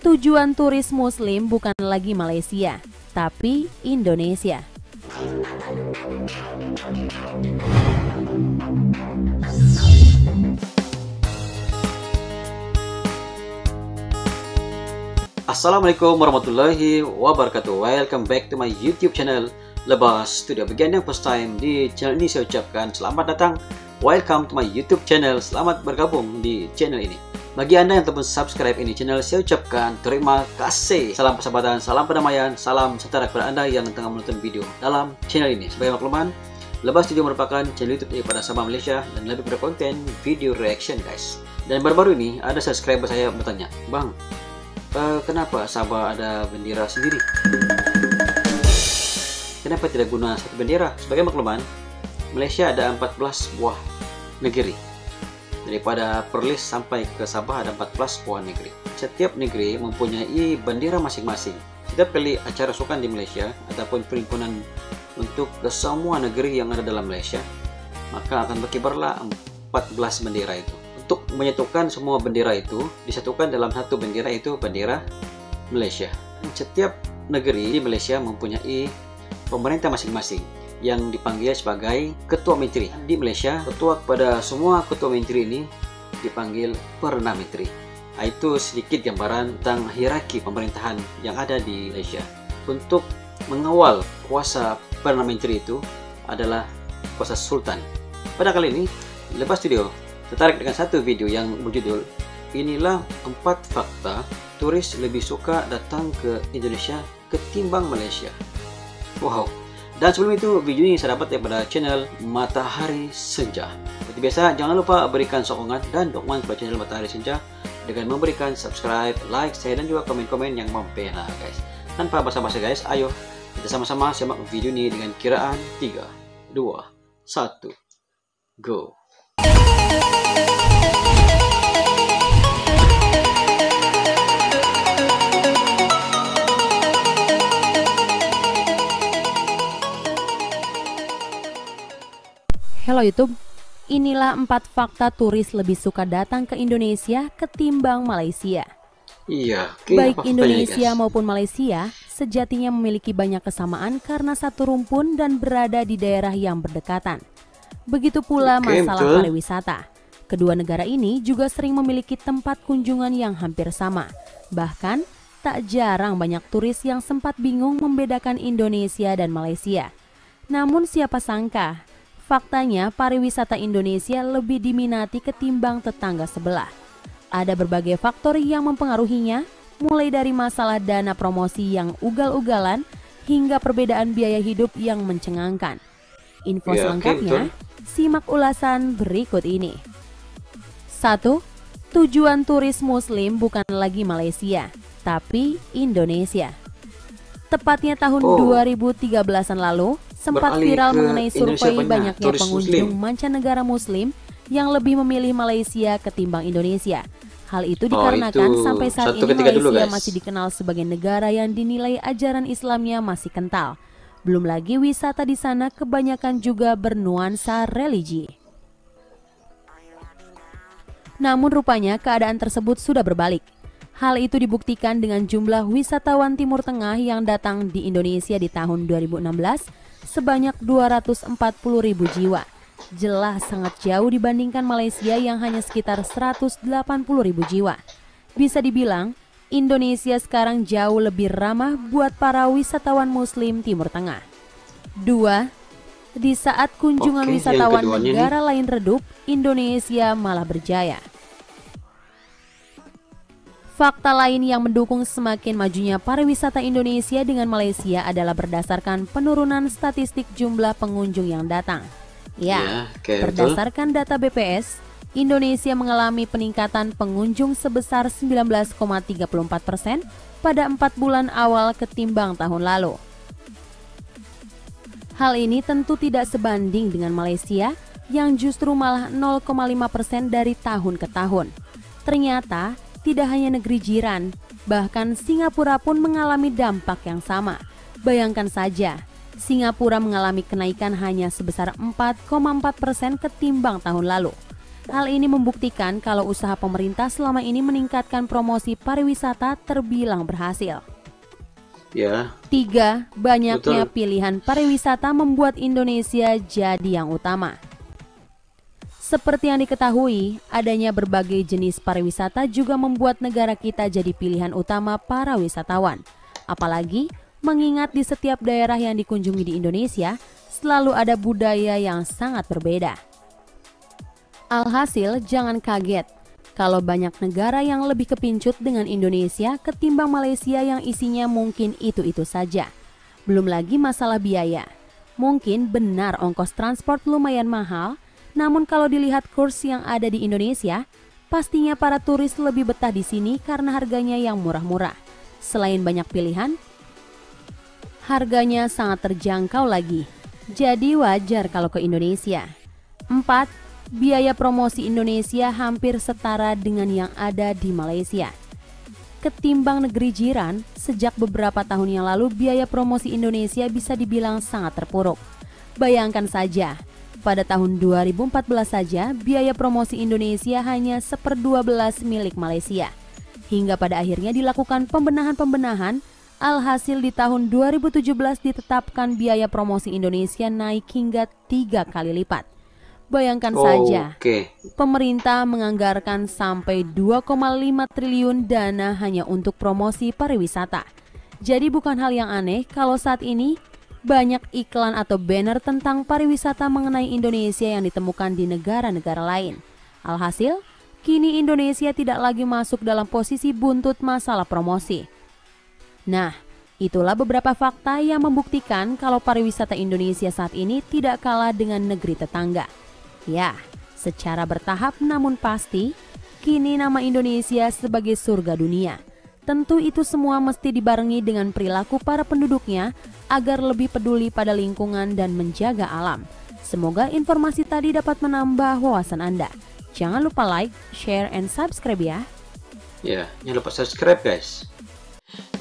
Tujuan turis Muslim bukan lagi Malaysia, tapi Indonesia. Assalamualaikum warahmatullahi wabarakatuh. Welcome back to my YouTube channel Lebas Studio. Bagi anda yang first time di channel ini, saya ucapkan selamat datang. Welcome to my YouTube channel. Selamat bergabung di channel ini. Bagi anda yang belum subscribe ini channel, saya ucapkan terima kasih. Salam persahabatan, salam perdamaian, salam sejahtera kepada anda yang tengah menonton video dalam channel ini. Sebagai makluman, Lebas Studio merupakan channel YouTube daripada Sabah Malaysia dan lebih berkonten video reaction, guys. Dan baru-baru ini ada subscriber saya bertanya, "Bang, kenapa Sabah ada bendera sendiri? Kenapa tidak guna satu bendera?" Sebagai makluman, Malaysia ada 14 buah negeri. Daripada Perlis sampai ke Sabah ada 14 buah negeri. Setiap negeri mempunyai bendera masing-masing. Setiap kali acara sukan di Malaysia ataupun perhimpunan untuk ke semua negeri yang ada dalam Malaysia, maka akan berkibarlah 14 bendera itu. Untuk menyatukan semua bendera itu, disatukan dalam satu bendera, itu bendera Malaysia. Setiap negeri di Malaysia mempunyai pemerintah masing-masing yang dipanggil sebagai Ketua Menteri. Di Malaysia, ketua kepada semua Ketua Menteri ini dipanggil Perdana Menteri. Itu sedikit gambaran tentang hierarki pemerintahan yang ada di Malaysia. Untuk mengawal kuasa Perdana Menteri itu adalah kuasa Sultan. Pada kali ini, Lebas Studio tertarik dengan satu video yang berjudul "Inilah 4 fakta turis lebih suka datang ke Indonesia ketimbang Malaysia." Wow. Dan sebelum itu, video ini saya dapat daripada channel Matahari Senja. Seperti biasa, jangan lupa berikan sokongan dan dukungan kepada channel Matahari Senja dengan memberikan subscribe, like, share, dan juga komen-komen yang mempena, guys. Tanpa basa-basi, guys, ayo kita sama-sama simak video ini dengan kiraan 3, 2, 1, go! Halo YouTube, inilah 4 fakta turis lebih suka datang ke Indonesia ketimbang Malaysia. Iya, baik Indonesia maupun Malaysia sejatinya memiliki banyak kesamaan karena satu rumpun dan berada di daerah yang berdekatan. Begitu pula masalah pariwisata. Kedua negara ini juga sering memiliki tempat kunjungan yang hampir sama. Bahkan, tak jarang banyak turis yang sempat bingung membedakan Indonesia dan Malaysia. Namun siapa sangka, faktanya pariwisata Indonesia lebih diminati ketimbang tetangga sebelah. Ada berbagai faktor yang mempengaruhinya, mulai dari masalah dana promosi yang ugal-ugalan hingga perbedaan biaya hidup yang mencengangkan. Info selengkapnya, simak ulasan berikut ini. 1. Tujuan turis Muslim bukan lagi Malaysia, tapi Indonesia. Tepatnya tahun 2013-an lalu, sempat viral mengenai survei banyaknya pengunjung mancanegara Muslim yang lebih memilih Malaysia ketimbang Indonesia. Hal itu dikarenakan sampai saat ini Malaysia masih dikenal sebagai negara yang dinilai ajaran Islamnya masih kental. Belum lagi wisata di sana kebanyakan juga bernuansa religi. Namun rupanya keadaan tersebut sudah berbalik. Hal itu dibuktikan dengan jumlah wisatawan Timur Tengah yang datang di Indonesia di tahun 2016 sebanyak 240.000 jiwa. Jelas sangat jauh dibandingkan Malaysia yang hanya sekitar 180.000 jiwa. Bisa dibilang, Indonesia sekarang jauh lebih ramah buat para wisatawan Muslim Timur Tengah. 2. Di saat kunjungan wisatawan negara lain redup, Indonesia malah berjaya. Fakta lain yang mendukung semakin majunya pariwisata Indonesia dengan Malaysia adalah berdasarkan penurunan statistik jumlah pengunjung yang datang. Berdasarkan data BPS, Indonesia mengalami peningkatan pengunjung sebesar 19,34% pada 4 bulan awal ketimbang tahun lalu. Hal ini tentu tidak sebanding dengan Malaysia yang justru malah 0,5% dari tahun ke tahun. Ternyata, tidak hanya negeri jiran, bahkan Singapura pun mengalami dampak yang sama. Bayangkan saja, Singapura mengalami kenaikan hanya sebesar 4,4% ketimbang tahun lalu. Hal ini membuktikan kalau usaha pemerintah selama ini meningkatkan promosi pariwisata terbilang berhasil. Ya. 3. Banyaknya pilihan pariwisata membuat Indonesia jadi yang utama. Seperti yang diketahui, adanya berbagai jenis pariwisata juga membuat negara kita jadi pilihan utama para wisatawan. Apalagi mengingat di setiap daerah yang dikunjungi di Indonesia selalu ada budaya yang sangat berbeda. Alhasil, jangan kaget kalau banyak negara yang lebih kepincut dengan Indonesia ketimbang Malaysia yang isinya mungkin itu-itu saja. Belum lagi masalah biaya. Mungkin benar ongkos transport lumayan mahal, namun kalau dilihat kurs yang ada di Indonesia, pastinya para turis lebih betah di sini karena harganya yang murah-murah. Selain banyak pilihan, harganya sangat terjangkau lagi. Jadi wajar kalau ke Indonesia. 4. Biaya promosi Indonesia hampir setara dengan yang ada di Malaysia. Ketimbang negeri jiran, sejak beberapa tahun yang lalu biaya promosi Indonesia bisa dibilang sangat terpuruk. Bayangkan saja, pada tahun 2014 saja biaya promosi Indonesia hanya 1/12 milik Malaysia. Hingga pada akhirnya dilakukan pembenahan-pembenahan, alhasil di tahun 2017 ditetapkan biaya promosi Indonesia naik hingga 3 kali lipat. Bayangkan saja, pemerintah menganggarkan sampai 2,5 triliun dana hanya untuk promosi pariwisata. Jadi bukan hal yang aneh kalau saat ini banyak iklan atau banner tentang pariwisata mengenai Indonesia yang ditemukan di negara-negara lain. Alhasil, kini Indonesia tidak lagi masuk dalam posisi buntut masalah promosi. Nah, itulah beberapa fakta yang membuktikan kalau pariwisata Indonesia saat ini tidak kalah dengan negeri tetangga. Ya, secara bertahap namun pasti, kini nama Indonesia sebagai surga dunia. Tentu itu semua mesti dibarengi dengan perilaku para penduduknya agar lebih peduli pada lingkungan dan menjaga alam. Semoga informasi tadi dapat menambah wawasan Anda. Jangan lupa like, share, and subscribe ya. Ya, jangan lupa subscribe guys.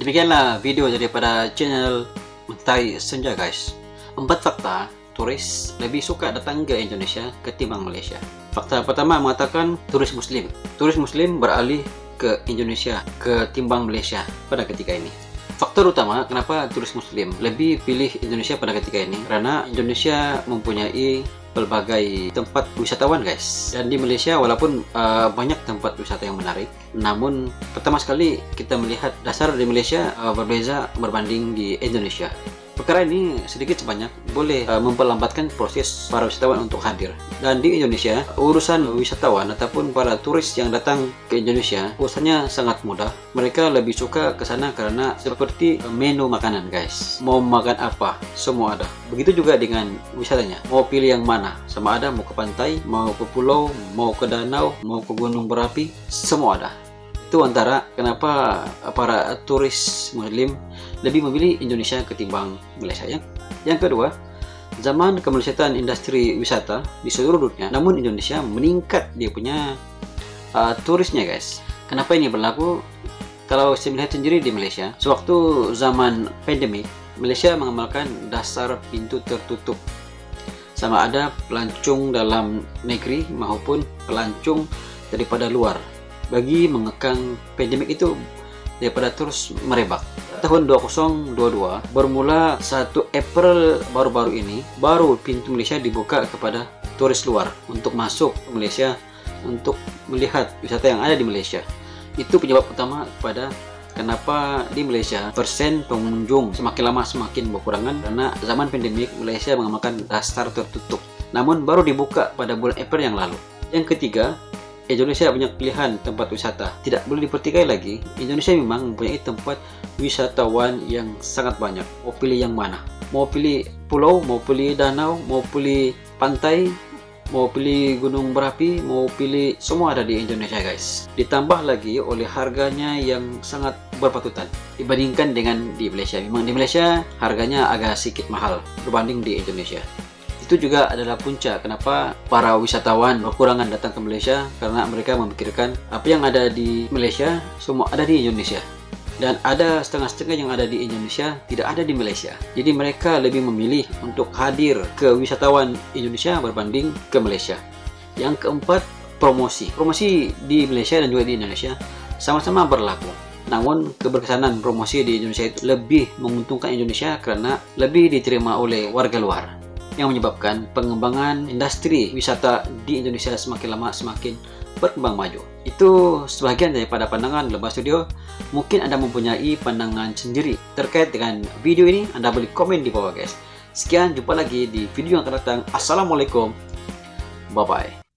Demikianlah video daripada channel Mentai Senja guys. 4 fakta turis lebih suka datang ke Indonesia ketimbang Malaysia. Fakta pertama mengatakan turis muslim. Turis muslim beralih ke Indonesia ketimbang Malaysia pada ketika ini. Faktor utama kenapa turis muslim lebih pilih Indonesia pada ketika ini karena Indonesia mempunyai berbagai tempat wisatawan guys. Dan di Malaysia walaupun banyak tempat wisata yang menarik, namun pertama sekali kita melihat dasar di Malaysia berbeza berbanding di Indonesia. Perkara ini sedikit sebanyak boleh memperlambatkan proses para wisatawan untuk hadir. Dan di Indonesia, urusan wisatawan ataupun para turis yang datang ke Indonesia urusannya sangat mudah. Mereka lebih suka ke sana karena seperti menu makanan guys. Mau makan apa, semua ada. Begitu juga dengan wisatanya. Mau pilih yang mana, sama ada mau ke pantai, mau ke pulau, mau ke danau, mau ke gunung berapi, semua ada. Itu antara kenapa para turis muslim lebih memilih Indonesia ketimbang Malaysia. Yang kedua, zaman kemelesatan industri wisata di seluruh dunia, namun Indonesia meningkat dia punya turisnya guys. Kenapa ini berlaku? Kalau saya melihat sendiri di Malaysia, sewaktu zaman pandemik, Malaysia mengamalkan dasar pintu tertutup. Sama ada pelancong dalam negeri maupun pelancong daripada luar. Bagi mengekang pandemik itu daripada terus merebak. Tahun 2022 bermula 1 April baru-baru ini baru pintu Malaysia dibuka kepada turis luar untuk masuk ke Malaysia untuk melihat wisata yang ada di Malaysia. Itu penyebab utama kepada kenapa di Malaysia persen pengunjung semakin lama semakin berkurangan karena zaman pandemik Malaysia mengamalkan dasar tertutup. Namun baru dibuka pada bulan April yang lalu. Yang ketiga, Indonesia banyak pilihan tempat wisata. Tidak boleh dipertikai lagi, Indonesia memang mempunyai tempat wisatawan yang sangat banyak. Mau pilih yang mana? Mau pilih pulau, mau pilih danau, mau pilih pantai, mau pilih gunung berapi, mau pilih, semua ada di Indonesia guys. Ditambah lagi oleh harganya yang sangat berpatutan dibandingkan dengan di Malaysia. Memang di Malaysia harganya agak sedikit mahal berbanding di Indonesia. Itu juga adalah puncak kenapa para wisatawan berkurangan datang ke Malaysia, karena mereka memikirkan apa yang ada di Malaysia semua ada di Indonesia, dan ada setengah-setengah yang ada di Indonesia tidak ada di Malaysia. Jadi mereka lebih memilih untuk hadir ke wisatawan Indonesia berbanding ke Malaysia. Yang keempat, promosi. Promosi di Malaysia dan juga di Indonesia sama-sama berlaku. Namun keberkesanan promosi di Indonesia itu lebih menguntungkan Indonesia karena lebih diterima oleh warga luar, yang menyebabkan pengembangan industri wisata di Indonesia semakin lama semakin berkembang maju. Itu sebagian daripada pandangan Lebah Studio. Mungkin Anda mempunyai pandangan sendiri terkait dengan video ini. Anda boleh komen di bawah guys. Sekian, jumpa lagi di video yang akan datang. Assalamualaikum, bye bye.